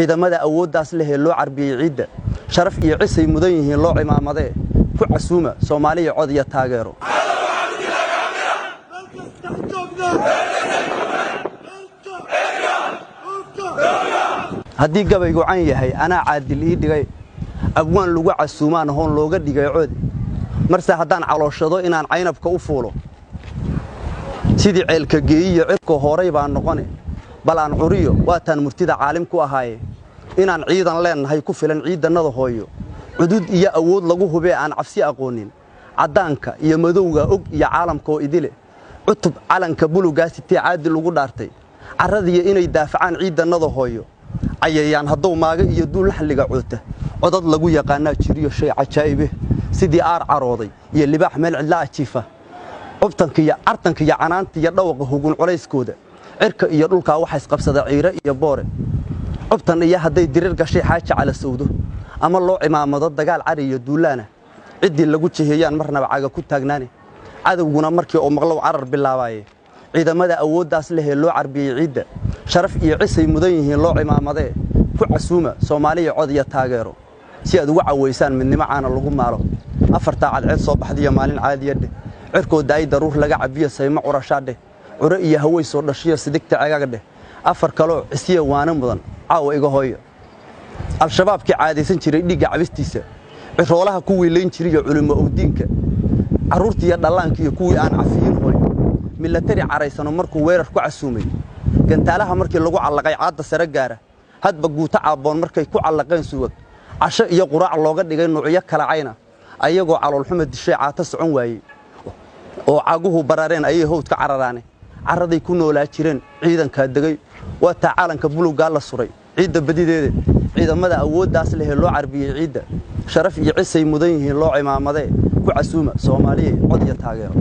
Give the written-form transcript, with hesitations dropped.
ciidamada awooddaas leh ee loo carbiyey ciidda sharaf iyo cisay mudan yihiin loo cimaamade ku casuuma Soomaaliya cod iyo taageero haddii gabaygu can yahay anaa caadil ii dhigay abwaan lagu casuumaan hoon looga dhigay cod marse haddaan calooshado inaan caynabka u fuulo sidii ceelka geeyiyo cirko horay baan noqone bal aan curiyo waataan murtida caalim ku ahaaye inaan ciidan leenahay ku filan ciidanada hooyo cudud iyo awood lagu hubee aan cabsi aqoonin cadaanka iyo madowga og iyo caalamka oo idile cutub calanka bulugaasi tii caadil ugu dhaartay carradiyo inay daafacaan ciidanada hooyo ayayaan hadduu maaga iyo duul xalliga coota codad lagu yaqaanaa jiriyo shay cajaa'ibe sidii aar carooday iyo libaax meel cidla ajiifa cubtanka iyo artanka iyo canaanta iyo dhawaqa hugun culayskooda cirka iyo dhulka waxa isqabsada ciire iyo boore cubtan iyo haday dirir gashay xaaja cala sawdo ama loo cimaamado dagaal cari iyo duulaana cidii lagu jiheeyaan marnaba caga ku taagnaane cadawguna markii oo maqlow carar bilaabaye ciidamada awooddaas leh ee loo carbiyey ciidda sharaf iyo cisay mudan yihiin loo cimaamade ku casuuma Soomaaliya cod iyo taageero si aad ugu caweysaan midnimo caana lagu maalo afarta cadceed soo baxdiyo maalin caadiyade cirkooda ay daruur laga cabiyo sayma curashaade curo iyo haway soo dhashiyo sidigta cagaagade afar kale cisiya waana mudan caawa iga hooyo al-shabaabkii caadeysan jiray dhiga cabistiisa ciroolaha ku wiileyn jiray culimo diinka caruurtii iyo dhalaanka iyo kuwii aan cafiin hooyo military caraysano markuu weerar ku casuumay gantaalaha markii lagu calaqay caada sare gaara hadba guuta caaboon markay ku calaqeen suwag casho iyo quraac looga dhigay nuucyo kala cayna ayagoo calool xumo dishay caata socon waayay oo caguhu barareen ayay howdka cararaane carraday ku noolaa jireen ciidanka degay waa taa calanka buluuga la suray ciidda badideeda ciidamada awooddaas leh ee loo carbiyey ciidda sharaf iyo cisay mudan yihiin loo cimaamade ku casuuma Soomaaliya cod iyo taageero